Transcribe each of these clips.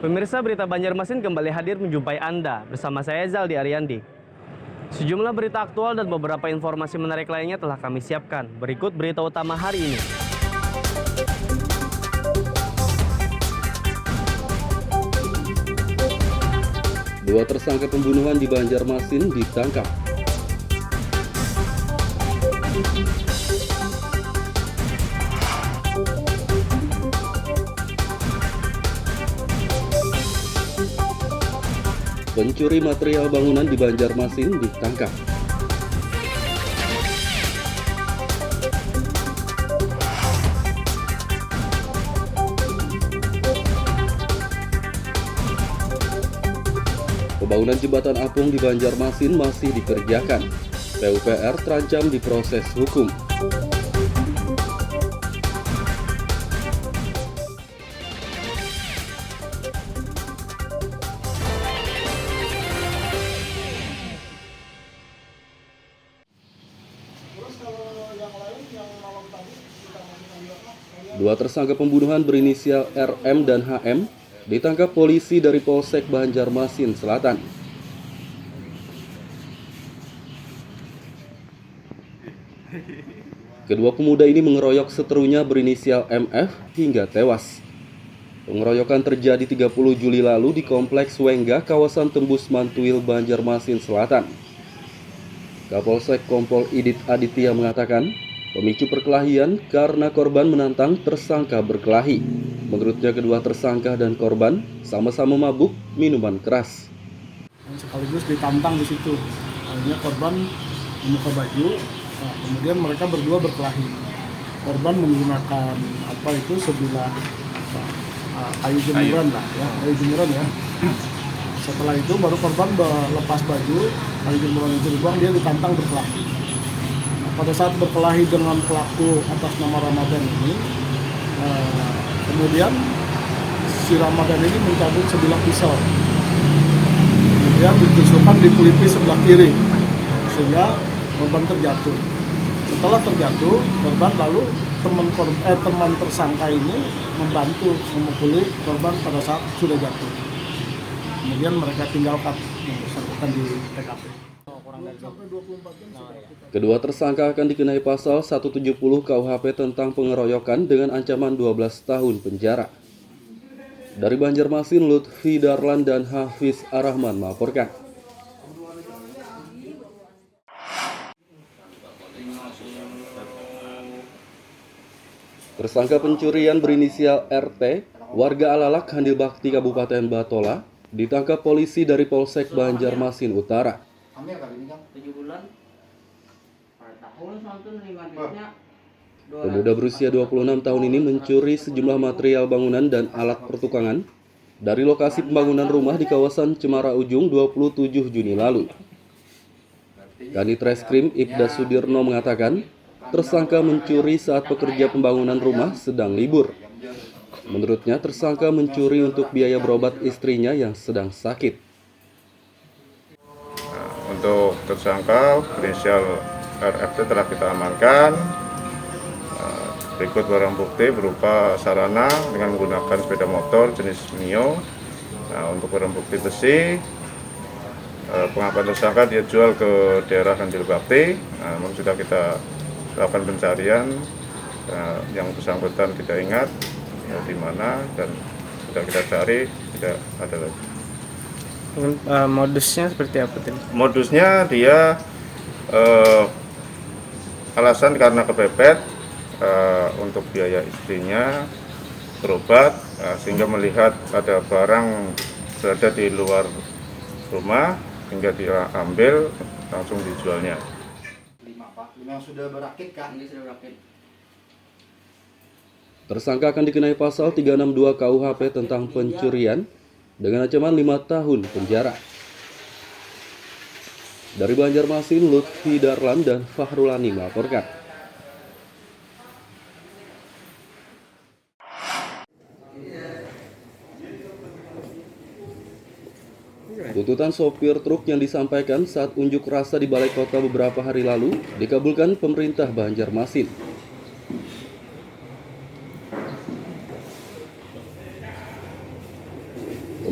Pemirsa Berita Banjarmasin kembali hadir menjumpai Anda bersama saya Zaldi Ariandi. Sejumlah berita aktual dan beberapa informasi menarik lainnya telah kami siapkan. Berikut berita utama hari ini. Dua tersangka pembunuhan di Banjarmasin ditangkap. Pencuri material bangunan di Banjarmasin ditangkap. Pembangunan jembatan apung di Banjarmasin masih dikerjakan. PUPR terancam diproses hukum. Dua tersangka pembunuhan berinisial RM dan HM ditangkap polisi dari Polsek Banjarmasin Selatan. Kedua pemuda ini mengeroyok seterunya berinisial MF hingga tewas. Pengeroyokan terjadi 30 Juli lalu di Kompleks Wengga, kawasan Tembus Mantuil, Banjarmasin Selatan. Kapolsek Kompol Idit Aditya mengatakan, pemicu perkelahian karena korban menantang tersangka berkelahi. Menurutnya kedua tersangka dan korban sama-sama mabuk minuman keras. Sekaligus ditantang di situ. Akhirnya korban membuka baju, nah, kemudian mereka berdua berkelahi. Korban menggunakan sebilah kayu jemuran ya. Setelah itu baru korban lepas baju, kayu jemuran itu dibuang, dia ditantang berkelahi. Pada saat berkelahi dengan pelaku atas nama Ramadan ini, kemudian si Ramadan ini mencabut sebilah pisau, kemudian ditusukkan di pelipis sebelah kiri, sehingga korban terjatuh. Setelah terjatuh, korban lalu teman tersangka ini membantu memukuli korban pada saat sudah jatuh. Kemudian mereka tinggalkan yang bersangkutan di TKP. Kedua tersangka akan dikenai pasal 170 KUHP tentang pengeroyokan dengan ancaman 12 tahun penjara. Dari Banjarmasin, Lutfi Darlan dan Hafiz Arrahman melaporkan. Tersangka pencurian berinisial RT, warga Alalak, Handil Bakti, Kabupaten Batola, ditangkap polisi dari Polsek Banjarmasin Utara. Pemuda berusia 26 tahun ini mencuri sejumlah material bangunan dan alat pertukangan dari lokasi pembangunan rumah di kawasan Cemara Ujung 27 Juni lalu. Kanit Reskrim Ibda Sudirno mengatakan, tersangka mencuri saat pekerja pembangunan rumah sedang libur. Menurutnya, tersangka mencuri untuk biaya berobat istrinya yang sedang sakit. Untuk tersangka berinisial RFT telah kita amankan. Berikut barang bukti berupa sarana dengan menggunakan sepeda motor jenis Mio. Untuk barang bukti besi, pengakuan tersangka dia jual ke daerah Handil Bakti. Namun sudah kita lakukan pencarian, yang bersangkutan tidak ingat di mana dan sudah kita cari, tidak ada lagi. Modusnya seperti apa tadi? Modusnya dia alasan karena kepepet untuk biaya istrinya berobat, sehingga melihat ada barang berada di luar rumah hingga dia ambil langsung dijualnya. 5 sudah berakit kan? Ini sudah berakit. Tersangka akan dikenai pasal 362 KUHP tentang pencurian dengan ancaman 5 tahun penjara. Dari Banjarmasin, Lutfi Darlan dan Fahrulani melaporkan. Tuntutan sopir truk yang disampaikan saat unjuk rasa di Balai Kota beberapa hari lalu dikabulkan pemerintah Banjarmasin.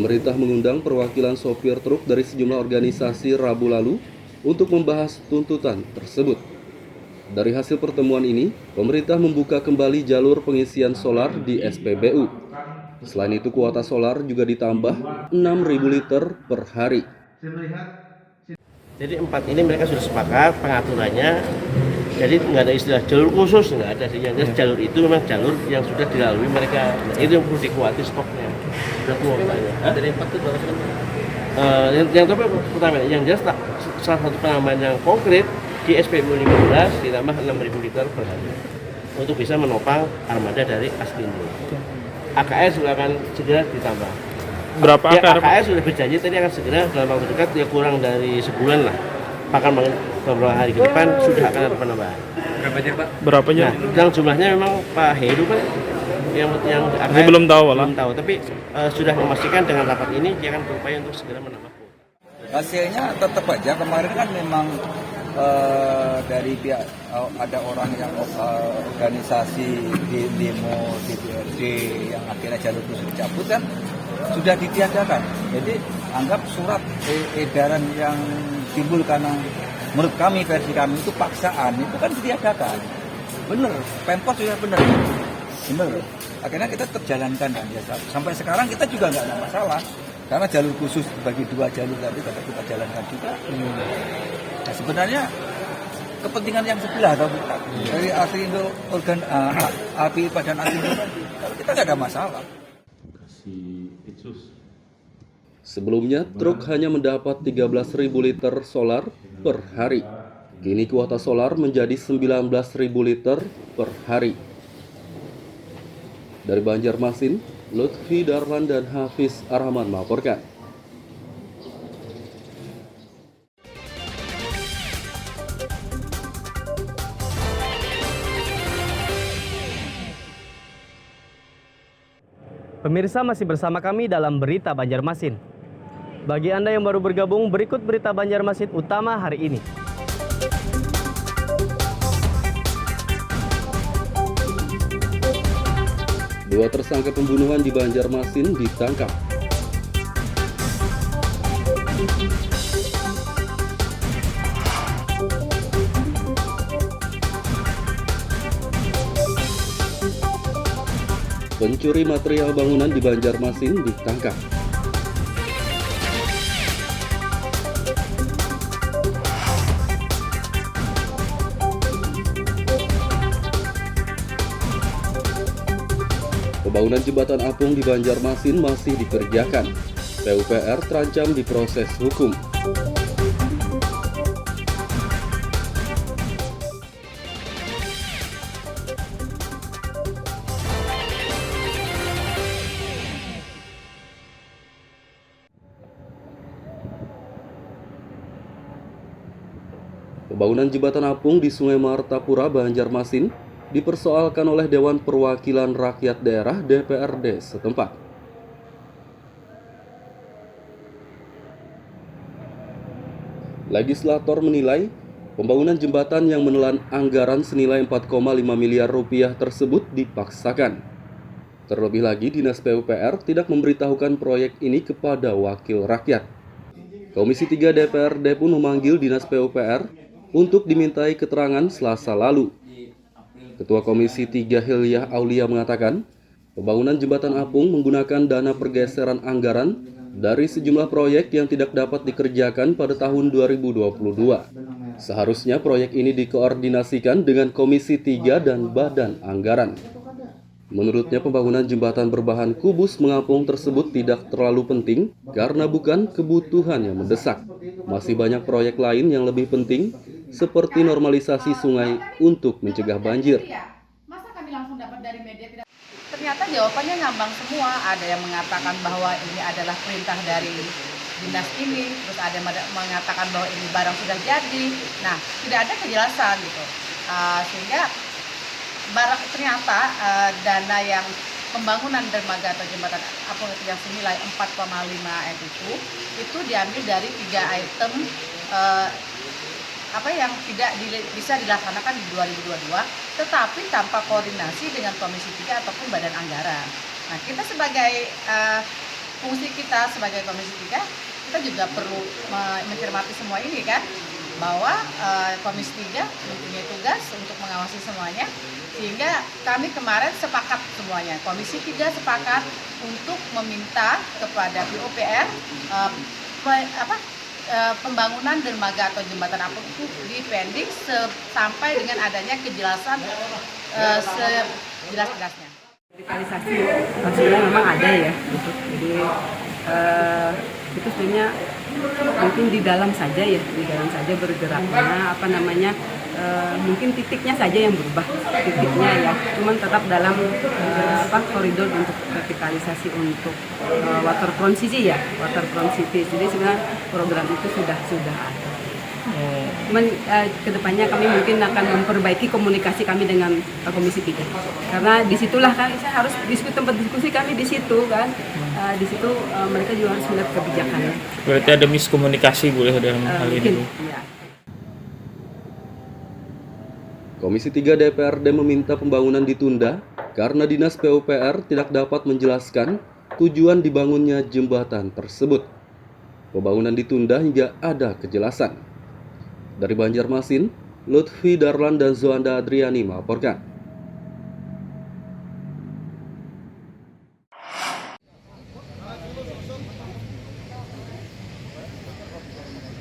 pemerintah mengundang perwakilan sopir truk dari sejumlah organisasi Rabu lalu untuk membahas tuntutan tersebut. Dari hasil pertemuan ini, pemerintah membuka kembali jalur pengisian solar di SPBU. Selain itu, kuota solar juga ditambah 6.000 liter per hari. Jadi 4 ini mereka sudah sepakat pengaturannya. Jadi nggak ada istilah jalur khusus, nggak ada. Yang jalur itu memang jalur yang sudah dilalui mereka. Nah, itu yang perlu dikuati stoknya. Sudah kuotanya. Dari 4 itu berapa? Yang pertama, yang jelas salah satu penambahan yang konkret di SPBU 15 ditambah 6.000 liter per hari untuk bisa menopang armada dari Astindo. AKS juga akan segera ditambah. Berapa ya, AKS sudah berjanji tadi akan segera dalam waktu dekat, ya kurang dari sebulan lah. Bahkan beberapa hari ke depan sudah akan ada penambahan. Berapanya? Nah, dalam jumlahnya memang Pak Heru kan yang AKS Ini belum tahu lah. Belum tahu, tapi sudah memastikan dengan rapat ini dia akan berupaya untuk segera menambah. Hasilnya tetap aja kemarin kan memang dari pihak ada orang yang organisasi di demo DPRD yang akhirnya jalur khusus dicabut kan sudah ditiadakan. Jadi anggap surat edaran yang timbul karena menurut kami, versi kami itu paksaan, itu kan ditiadakan. Bener, Pemkot sudah bener. Akhirnya kita tetap jalankan kan. Ya, sampai sekarang kita juga nggak ada masalah. Karena jalur khusus bagi 2 jalur tadi tetap kita jalankan juga. Nah, sebenarnya kepentingan yang sebelah atau bukan dari Astindo api Badan Astindo tadi, kalau kita nggak ada masalah. Sebelumnya, truk hanya mendapat 13.000 liter solar per hari. Kini kuota solar menjadi 19.000 liter per hari. Dari Banjarmasin, Lutfi Darman dan Hafiz Arhaman melaporkan. Pemirsa, masih bersama kami dalam Berita Banjarmasin. Bagi Anda yang baru bergabung, berikut Berita Banjarmasin utama hari ini. Dua tersangka pembunuhan di Banjarmasin ditangkap. Pencuri material bangunan di Banjarmasin ditangkap. Pembangunan jembatan apung di Banjarmasin masih dikerjakan. PUPR terancam diproses hukum. Pembangunan jembatan apung di Sungai Martapura, Banjarmasin dipersoalkan oleh Dewan Perwakilan Rakyat Daerah DPRD setempat. Legislator menilai pembangunan jembatan yang menelan anggaran senilai 4,5 miliar rupiah tersebut dipaksakan. Terlebih lagi, Dinas PUPR tidak memberitahukan proyek ini kepada wakil rakyat. Komisi 3 DPRD pun memanggil Dinas PUPR untuk dimintai keterangan Selasa lalu. Ketua Komisi 3 Hilyah Aulia mengatakan, pembangunan jembatan apung menggunakan dana pergeseran anggaran dari sejumlah proyek yang tidak dapat dikerjakan pada tahun 2022. Seharusnya proyek ini dikoordinasikan dengan Komisi 3 dan Badan Anggaran. Menurutnya, pembangunan jembatan berbahan kubus mengapung tersebut tidak terlalu penting karena bukan kebutuhan yang mendesak. Masih banyak proyek lain yang lebih penting, seperti normalisasi sungai untuk mencegah banjir. Masa kami langsung dapat dari media tidak? Ternyata jawabannya ngambang semua. Ada yang mengatakan bahwa ini adalah perintah dari dinas ini, terus ada yang mengatakan bahwa ini barang sudah jadi. Nah, tidak ada kejelasan gitu. Sehingga ternyata dana yang pembangunan dermaga atau jembatan apung yang senilai 4,5 M itu diambil dari 3 item yang tidak bisa dilaksanakan di 2022, tetapi tanpa koordinasi dengan Komisi 3 ataupun Badan Anggaran. Nah, kita sebagai fungsi kita sebagai Komisi 3, kita juga perlu mencermati semua ini kan, bahwa Komisi 3 mempunyai tugas untuk mengawasi semuanya, sehingga kami kemarin sepakat semuanya. Komisi 3 sepakat untuk meminta kepada PUPR pembangunan dermaga atau jembatan apung itu dipending sampai dengan adanya kejelasan sejelas-jelasnya. Digitalisasi maksudnya memang ada ya, gitu. Jadi itu sebenarnya mungkin di dalam saja ya, di dalam saja bergeraknya, mungkin titiknya saja yang berubah, titiknya ya, cuman tetap dalam koridor untuk revitalisasi untuk waterfront city ya, waterfront city. Jadi sebenarnya program itu sudah ada. Cuman kedepannya kami mungkin akan memperbaiki komunikasi kami dengan Komisi 3, karena disitulah kan saya harus tempat diskusi kami di situ kan, di situ mereka juga harus melihat kebijakannya. Berarti ada miskomunikasi boleh dalam hal ini. Ya. Komisi 3 DPRD meminta pembangunan ditunda karena Dinas PUPR tidak dapat menjelaskan tujuan dibangunnya jembatan tersebut. Pembangunan ditunda hingga ada kejelasan. Dari Banjarmasin, Lutfi Darlan dan Zoanda Adriani melaporkan.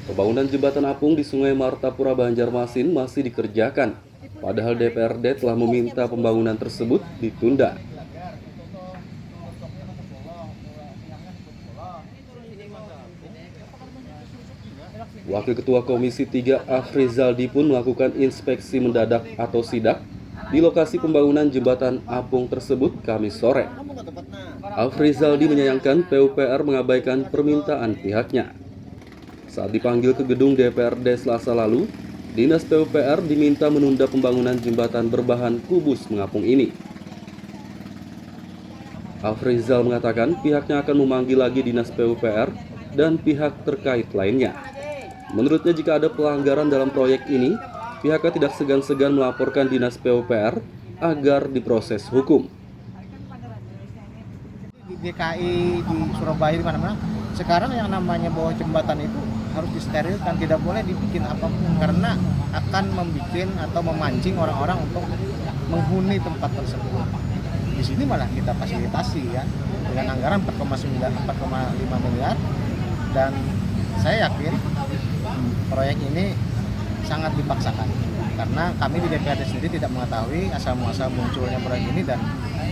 Pembangunan jembatan apung di Sungai Martapura Banjarmasin masih dikerjakan, padahal DPRD telah meminta pembangunan tersebut ditunda. Wakil Ketua Komisi 3 Afrizaldi pun melakukan inspeksi mendadak atau sidak di lokasi pembangunan jembatan apung tersebut Kamis sore. Afrizaldi menyayangkan PUPR mengabaikan permintaan pihaknya. Saat dipanggil ke gedung DPRD Selasa lalu, Dinas PUPR diminta menunda pembangunan jembatan berbahan kubus mengapung ini. Afrizal mengatakan pihaknya akan memanggil lagi Dinas PUPR dan pihak terkait lainnya. Menurutnya jika ada pelanggaran dalam proyek ini, pihaknya tidak segan-segan melaporkan Dinas PUPR agar diproses hukum. Di DKI, di Surabaya, di mana-mana, sekarang yang namanya bawah jembatan itu harus disterilkan, tidak boleh dibikin apapun karena akan membuat atau memancing orang-orang untuk menghuni tempat tersebut. Di sini malah kita fasilitasi ya dengan anggaran 4,5 miliar dan saya yakin proyek ini sangat dipaksakan karena kami di DPRD sendiri tidak mengetahui asal-muasal munculnya proyek ini, dan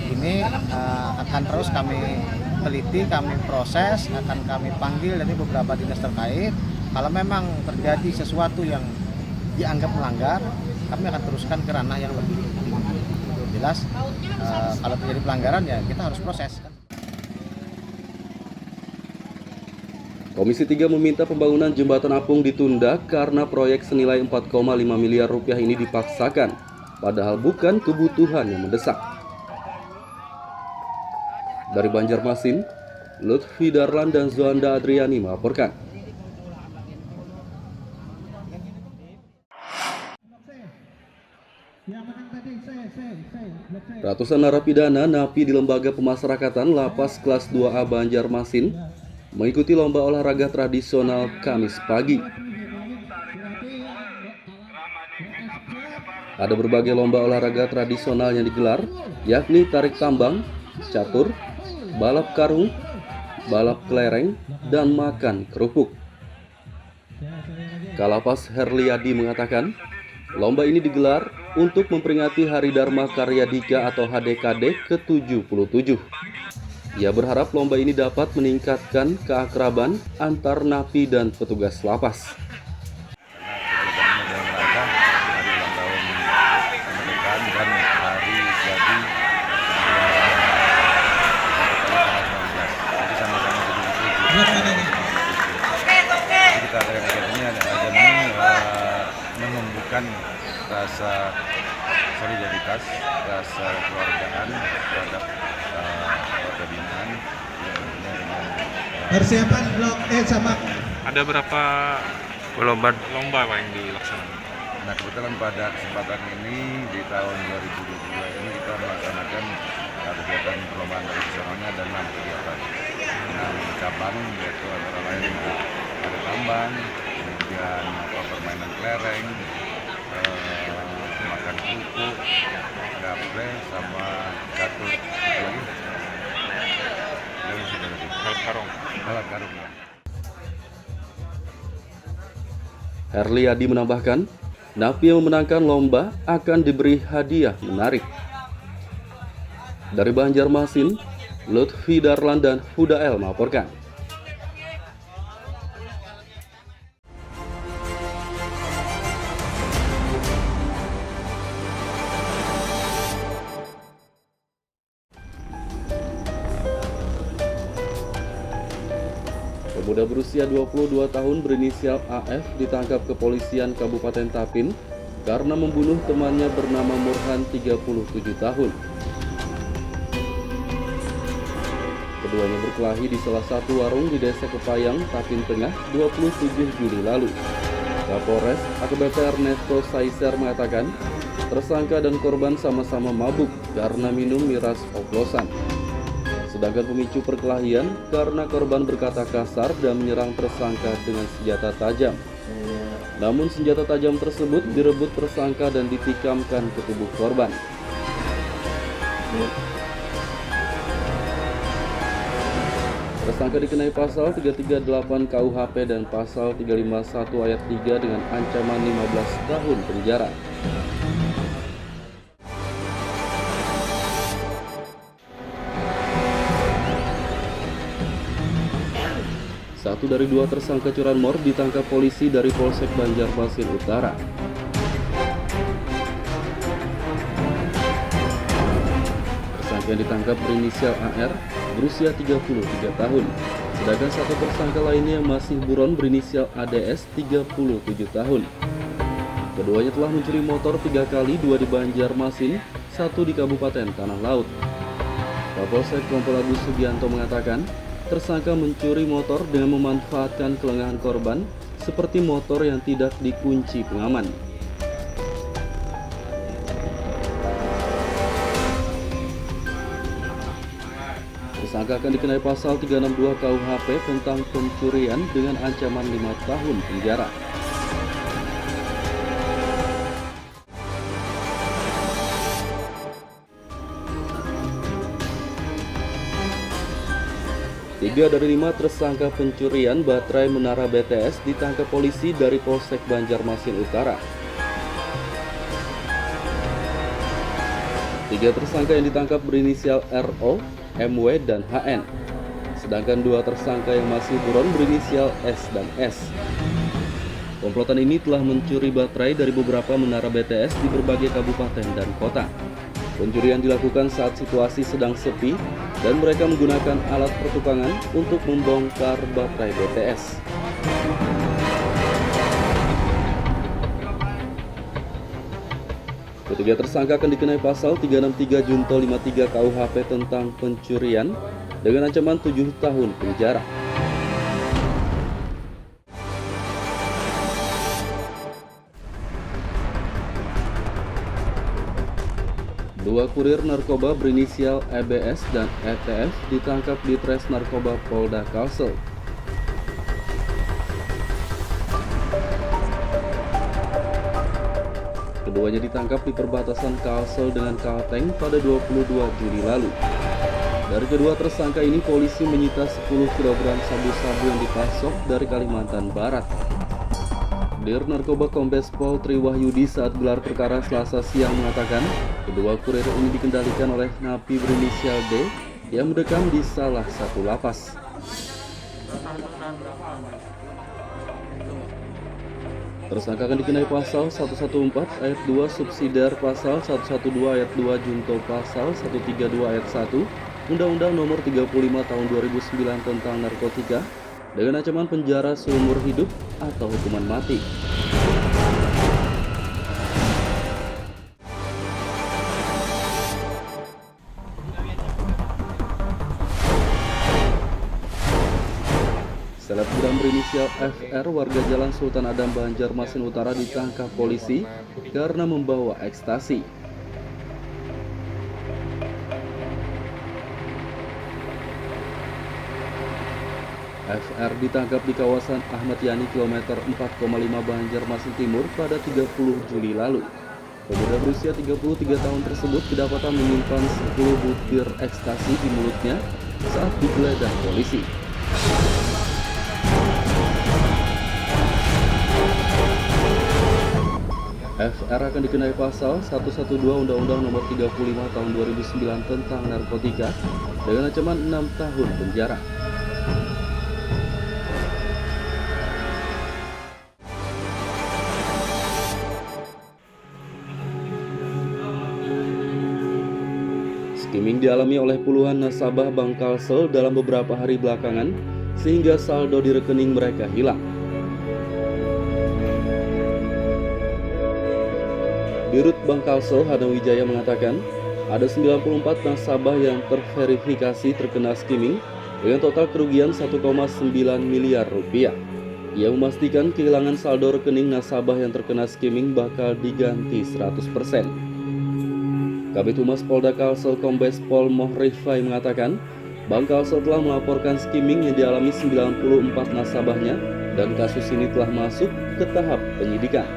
ini akan terus kami teliti, kami proses, akan kami panggil dari beberapa dinas terkait. Kalau memang terjadi sesuatu yang dianggap melanggar, kami akan teruskan ke ranah yang lebih tinggi. Jelas kalau terjadi pelanggaran ya kita harus proses. Komisi 3 meminta pembangunan jembatan apung ditunda karena proyek senilai 4,5 miliar rupiah ini dipaksakan, padahal bukan kebutuhan yang mendesak. Dari Banjarmasin, Lutfi Darlan dan Zoanda Adriani melaporkan. Ratusan narapidana napi di Lembaga Pemasyarakatan Lapas Kelas 2A Banjarmasin mengikuti lomba olahraga tradisional Kamis pagi. Ada berbagai lomba olahraga tradisional yang digelar, yakni tarik tambang, catur, balap karung, balap kelereng, dan makan kerupuk. Kalapas Herliadi mengatakan, lomba ini digelar untuk memperingati Hari Dharma Karya Dika atau HDKD ke-77. Ia berharap lomba ini dapat meningkatkan keakraban antar napi dan petugas lapas. Kita ini ada demi menumbuhkan rasa solidaritas, rasa kekeluargaan terhadap warga binaan. Persiapan blok sama. Ada berapa lomba Pak yang dilaksanakan? Nah kebetulan pada kesempatan ini di tahun 2022 ini kita melaksanakan kegiatan perlombaan tradisionalnya dan 6 kegiatan. dengan cabang, yaitu antara lain ada tambang, kemudian permainan kelereng, makan kerupuk, gaple, sama catur, lagi alat karung. Herliadi menambahkan, napi yang memenangkan lomba akan diberi hadiah menarik. Dari Banjarmasin, Lutfi Darlan dan Hudael melaporkan. Pemuda berusia 22 tahun berinisial AF ditangkap kepolisian Kabupaten Tapin karena membunuh temannya bernama Murhan 37 tahun. Keduanya berkelahi di salah satu warung di Desa Kepayang, Tapin Tengah, 27 Juli lalu. Kapolres AKBP Ernesto Saiser mengatakan, tersangka dan korban sama-sama mabuk karena minum miras oplosan. Sedangkan pemicu perkelahian karena korban berkata kasar dan menyerang tersangka dengan senjata tajam. Namun senjata tajam tersebut direbut tersangka dan ditikamkan ke tubuh korban. Tersangka dikenai pasal 338 KUHP dan pasal 351 ayat 3 dengan ancaman 15 tahun penjara. Satu dari dua tersangka curanmor ditangkap polisi dari Polsek Banjarmasin Utara. Tersangka yang ditangkap berinisial AR berusia 33 tahun. Sedangkan satu tersangka lainnya yang masih buron berinisial ADS 37 tahun. Keduanya telah mencuri motor 3 kali, 2 di Banjarmasin, 1 di Kabupaten Tanah Laut. Kapolsek Kompol Agus Sugianto mengatakan, tersangka mencuri motor dengan memanfaatkan kelengahan korban seperti motor yang tidak dikunci pengaman. Tersangka akan dikenai pasal 362 KUHP tentang pencurian dengan ancaman 5 tahun penjara. Tiga dari 5 tersangka pencurian baterai menara BTS ditangkap polisi dari Polsek Banjarmasin Utara. 3 tersangka yang ditangkap berinisial RO, MW, dan HN. Sedangkan 2 tersangka yang masih buron berinisial S dan S. Komplotan ini telah mencuri baterai dari beberapa menara BTS di berbagai kabupaten dan kota. Pencurian dilakukan saat situasi sedang sepi dan mereka menggunakan alat pertukangan untuk membongkar baterai BTS. Ketiga tersangka akan dikenai pasal 363 Junto 53 KUHP tentang pencurian dengan ancaman 7 tahun penjara. Dua kurir narkoba berinisial EBS dan ETF ditangkap di Tres Narkoba Polda Kalsel. Keduanya ditangkap di perbatasan Kalsel dengan Kalteng pada 22 Juli lalu. Dari kedua tersangka ini, polisi menyita 10 kg sabu-sabu yang dipasok dari Kalimantan Barat. Dir Narkoba Kombes Pol Triwahyudi saat gelar perkara Selasa siang mengatakan, kedua kurir ini dikendalikan oleh napi berinisial D yang mendekam di salah satu lapas. Tersangka akan dikenai pasal 114 ayat 2 subsidiar pasal 112 ayat 2 junto pasal 132 ayat 1 Undang-Undang Nomor 35 Tahun 2009 tentang narkotika dengan ancaman penjara seumur hidup atau hukuman mati. Selebgram berinisial FR warga Jalan Sultan Adam Banjarmasin Utara ditangkap polisi karena membawa ekstasi. FR ditangkap di kawasan Ahmad Yani kilometer 4,5 Banjarmasin Timur pada 30 Juli lalu. Pemuda berusia 33 tahun tersebut kedapatan menyimpan 10 butir ekstasi di mulutnya saat digeledah polisi. FR akan dikenai pasal 112 Undang-Undang Nomor 35 Tahun 2009 tentang narkotika dengan ancaman 6 tahun penjara. Skimming dialami oleh puluhan nasabah Bank Kalsel dalam beberapa hari belakangan, sehingga saldo di rekening mereka hilang. Dirut Bank Kalsel Hadang Wijaya mengatakan, ada 94 nasabah yang terverifikasi terkena skimming dengan total kerugian 1,9 miliar rupiah. Ia memastikan kehilangan saldo rekening nasabah yang terkena skimming bakal diganti 100%. Kabid Humas Polda Kalsel Kombes Pol Mohrifai mengatakan, Bank Kalsel telah melaporkan skimming yang dialami 94 nasabahnya dan kasus ini telah masuk ke tahap penyidikan.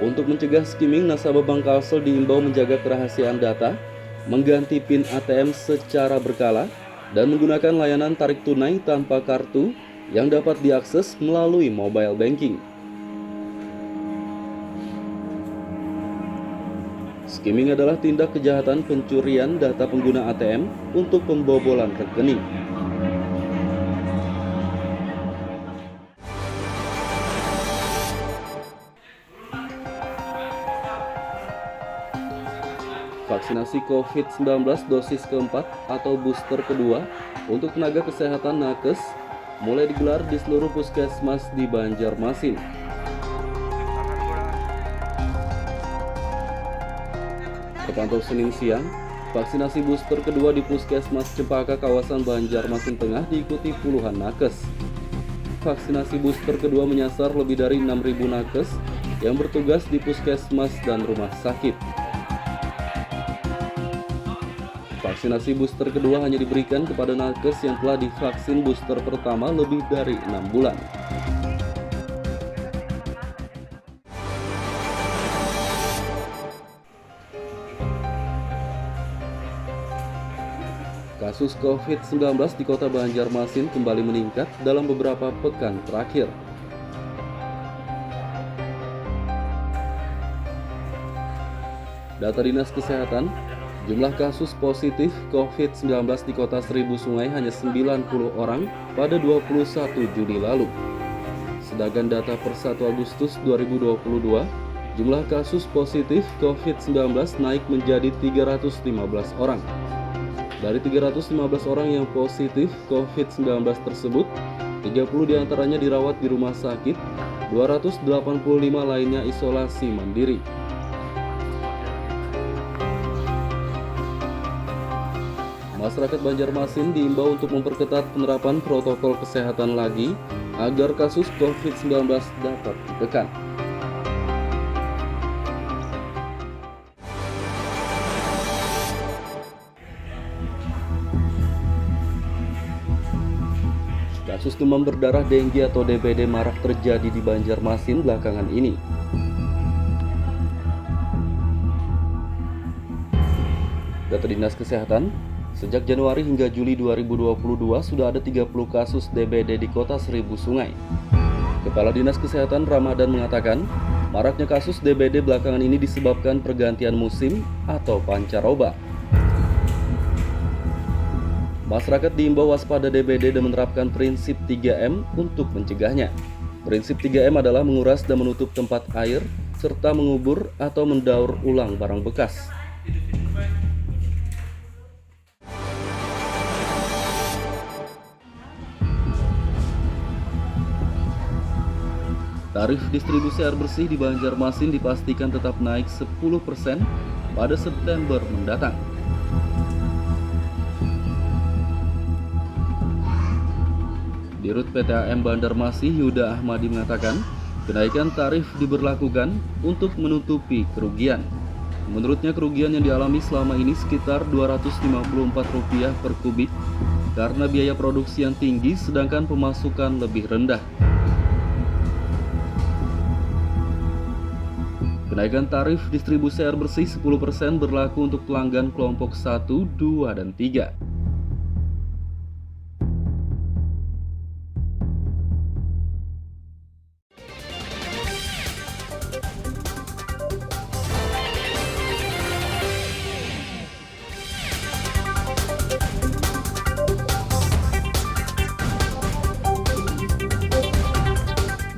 Untuk mencegah skimming, nasabah Bank Kalsel diimbau menjaga kerahasiaan data, mengganti PIN ATM secara berkala, dan menggunakan layanan tarik tunai tanpa kartu yang dapat diakses melalui mobile banking. Skimming adalah tindak kejahatan pencurian data pengguna ATM untuk pembobolan rekening. Vaksinasi COVID-19 dosis keempat atau booster kedua untuk tenaga kesehatan nakes mulai digelar di seluruh puskesmas di Banjarmasin. Terpantau Senin siang, vaksinasi booster kedua di Puskesmas Cempaka kawasan Banjarmasin Tengah diikuti puluhan nakes. Vaksinasi booster kedua menyasar lebih dari 6.000 nakes yang bertugas di puskesmas dan rumah sakit. Vaksinasi booster kedua hanya diberikan kepada nakes yang telah divaksin booster pertama lebih dari 6 bulan. Kasus COVID-19 di kota Banjarmasin kembali meningkat dalam beberapa pekan terakhir. Data Dinas Kesehatan, jumlah kasus positif COVID-19 di kota Seribu Sungai hanya 90 orang pada 21 Juli lalu. Sedangkan data per 1 Agustus 2022, jumlah kasus positif COVID-19 naik menjadi 315 orang. Dari 315 orang yang positif COVID-19 tersebut, 30 diantaranya dirawat di rumah sakit, 285 lainnya isolasi mandiri. Masyarakat Banjarmasin diimbau untuk memperketat penerapan protokol kesehatan lagi agar kasus COVID-19 dapat ditekan. Kasus demam berdarah dengue atau DBD marak terjadi di Banjarmasin belakangan ini. Data Dinas Kesehatan, sejak Januari hingga Juli 2022 sudah ada 30 kasus DBD di kota Seribu Sungai. Kepala Dinas Kesehatan Ramadan mengatakan, maraknya kasus DBD belakangan ini disebabkan pergantian musim atau pancaroba. Masyarakat diimbau waspada DBD dan menerapkan prinsip 3M untuk mencegahnya. Prinsip 3M adalah menguras dan menutup tempat air, serta mengubur atau mendaur ulang barang bekas. Tarif distribusi air bersih di Banjarmasin dipastikan tetap naik 10% pada September mendatang. Dirut PTAM Banjarmasin Yuda Ahmadi mengatakan, kenaikan tarif diberlakukan untuk menutupi kerugian. Menurutnya kerugian yang dialami selama ini sekitar Rp254 per kubik karena biaya produksi yang tinggi sedangkan pemasukan lebih rendah. Kenaikan tarif distribusi air bersih 10% berlaku untuk pelanggan kelompok 1, 2, dan 3.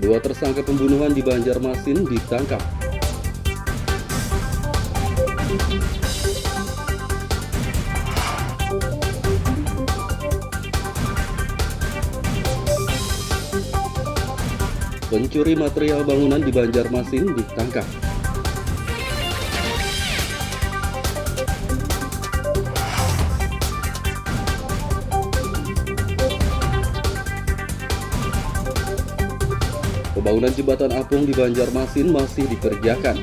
Dua tersangka pembunuhan di Banjarmasin ditangkap. Pencuri material bangunan di Banjarmasin ditangkap. Pembangunan jembatan apung di Banjarmasin masih dikerjakan.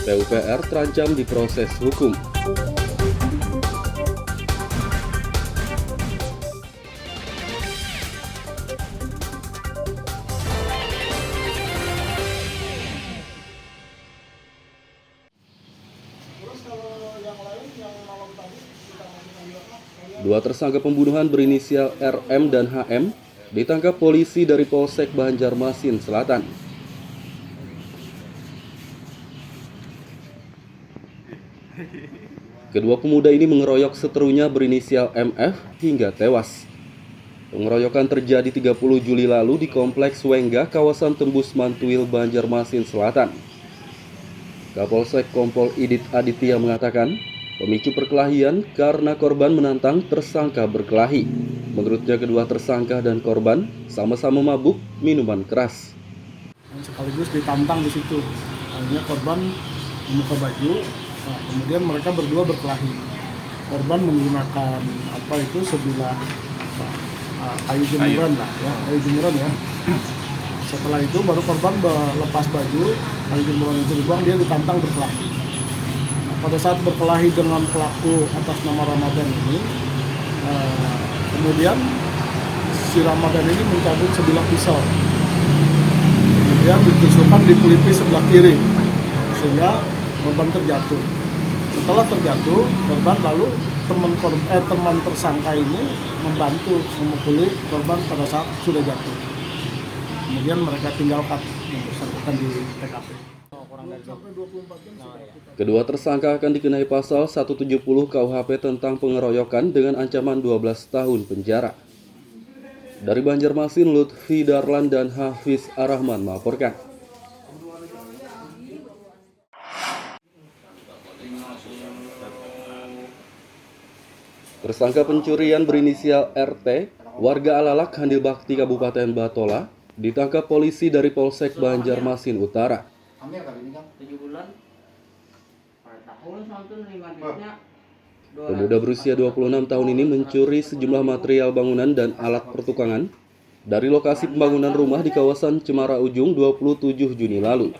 PUPR terancam diproses hukum. Dua tersangka pembunuhan berinisial RM dan HM ditangkap polisi dari Polsek Banjarmasin Selatan. Kedua pemuda ini mengeroyok seterunya berinisial MF hingga tewas. Pengeroyokan terjadi 30 Juli lalu di Kompleks Wengga, kawasan Tembus Mantuil, Banjarmasin Selatan. Kapolsek Kompol Idit Aditya mengatakan, pemicu perkelahian karena korban menantang tersangka berkelahi. Menurutnya kedua tersangka dan korban sama-sama mabuk minuman keras. Sekaligus ditantang di situ. Akhirnya korban membuka baju, kemudian mereka berdua berkelahi. Korban menggunakan sebilah kayu jemuran ya. Setelah itu baru korban lepas baju, kayu jemuran itu dibuang, dia ditantang berkelahi. Pada saat berkelahi dengan pelaku atas nama Ramadan ini, kemudian si Ramadan ini mencabut sebilah pisau, kemudian ditusukkan di pelipis sebelah kiri, sehingga korban terjatuh. Setelah terjatuh, korban lalu teman tersangka ini membantu memukuli korban pada saat sudah jatuh. Kemudian mereka tinggalkan yang bersangkutan di TKP. Kedua tersangka akan dikenai pasal 170 KUHP tentang pengeroyokan dengan ancaman 12 tahun penjara. Dari Banjarmasin, Lutfi Darlan dan Hafiz Arrahman melaporkan. Tersangka pencurian berinisial RT, warga Alalak, Handil Bakti, Kabupaten Batola, ditangkap polisi dari Polsek Banjarmasin Utara. 7 bulan per tahun sampai 5 duitnya. Pemuda berusia 26 tahun ini mencuri sejumlah material bangunan dan alat pertukangan dari lokasi pembangunan rumah di kawasan Cemara Ujung 27 Juni lalu.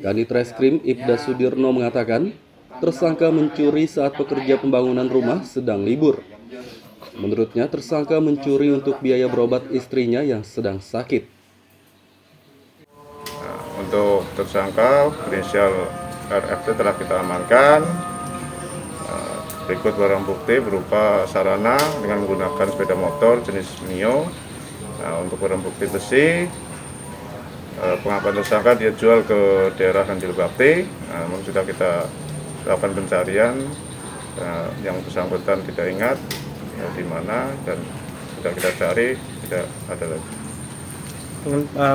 Kanit Reskrim Ibda Sudirno mengatakan, tersangka mencuri saat pekerja pembangunan rumah sedang libur. Menurutnya, tersangka mencuri untuk biaya berobat istrinya yang sedang sakit. Untuk tersangka berinisial RFT telah kita amankan. Berikut barang bukti berupa sarana dengan menggunakan sepeda motor jenis Mio. Untuk barang bukti besi, pengakuan tersangka dia jual ke daerah Handil Bakti. Namun sudah kita lakukan pencarian, yang bersangkutan tidak ingat di mana dan sudah kita cari, tidak ada lagi.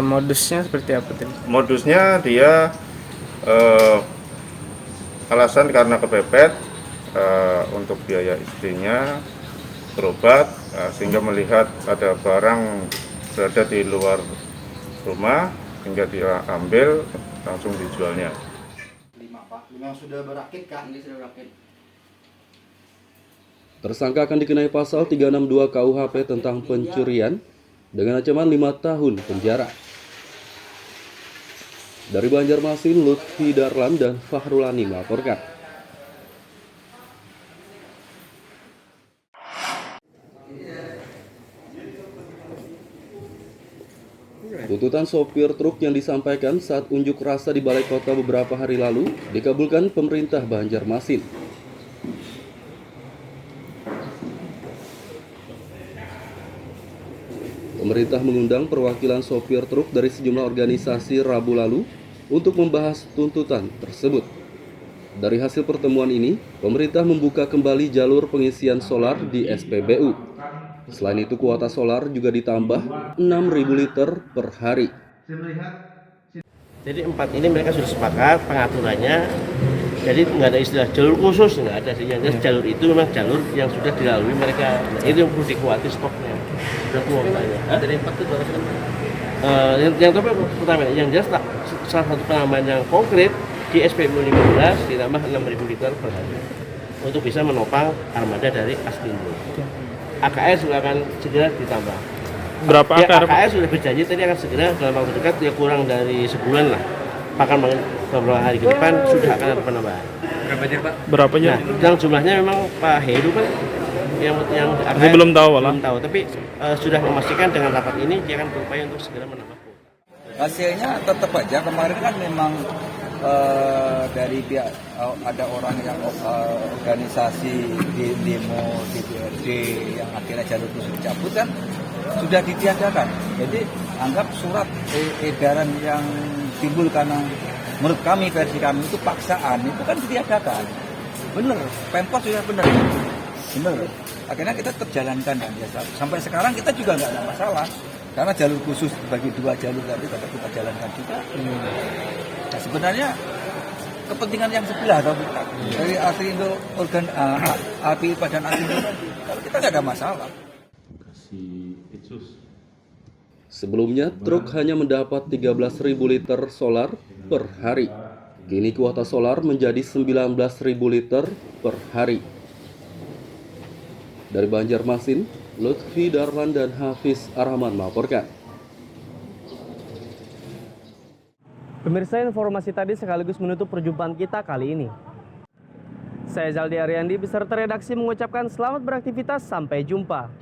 Modusnya seperti apa tadi? Modusnya dia alasan karena kepepet untuk biaya istrinya berobat, sehingga melihat ada barang berada di luar rumah hingga dia ambil langsung dijualnya. 5 sudah berakit kan? Ini sudah berakit. Tersangka akan dikenai pasal 362 KUHP tentang pencurian dengan ancaman 5 tahun penjara. Dari Banjarmasin, Lutfi Darlan dan Fahrulani melaporkan. Tuntutan sopir truk yang disampaikan saat unjuk rasa di Balai Kota beberapa hari lalu dikabulkan pemerintah Banjarmasin. Pemerintah mengundang perwakilan sopir truk dari sejumlah organisasi Rabu lalu untuk membahas tuntutan tersebut. Dari hasil pertemuan ini, pemerintah membuka kembali jalur pengisian solar di SPBU. Selain itu, kuota solar juga ditambah 6.000 liter per hari. Jadi 4 ini mereka sudah sepakat pengaturannya. Jadi nggak ada istilah jalur khusus, nggak ada sih. Yang jalur itu memang jalur yang sudah dilalui mereka. Nah, itu yang perlu dikuati stoknya. Sudah kuotanya. Dari 4 itu berapa sih? Yang pertama, yang jelas salah satu penambahan yang konkret di SPBU 15 ditambah 6.000 liter per hari untuk bisa menopang armada dari Aspindo. AKS juga akan segera ditambah. Berapa ya, AKS sudah berjanji tadi akan segera dalam waktu dekat, ya kurang dari sebulan lah. Bahkan beberapa hari ke depan sudah akan ada penambahan. Berapa aja Pak? Berapanya? Nah, yang jumlahnya memang Pak Heru kan yang AKS belum tahu lah. Belum tahu, tapi sudah memastikan dengan rapat ini dia akan berupaya untuk segera menambah. Hasilnya tetap aja kemarin kan memang dari pihak ada orang yang organisasi di demo DPRD yang akhirnya jalur khusus dicabut kan sudah ditiadakan. Jadi anggap surat edaran yang timbul karena menurut kami, versi kami itu paksaan, itu kan ditiadakan. Bener, Pemkot sudah bener. Akhirnya kita tetap jalankan dan biasa. Sampai sekarang kita juga nggak ada masalah. Karena jalur khusus bagi 2 jalur tadi tetap kita jalankan juga. Nah, sebenarnya kepentingan yang sebelah atau bukan dari Apindo api padan Apindo tadi, kalau kita nggak ada masalah. Sebelumnya, truk hanya mendapat 13.000 liter solar per hari. Kini kuota solar menjadi 19.000 liter per hari. Dari Banjarmasin, Lutfi Darlan dan Hafiz Arhaman melaporkan. Pemirsa, informasi tadi sekaligus menutup perjumpaan kita kali ini. Saya Zaldi Ariandi beserta redaksi mengucapkan selamat beraktivitas, sampai jumpa.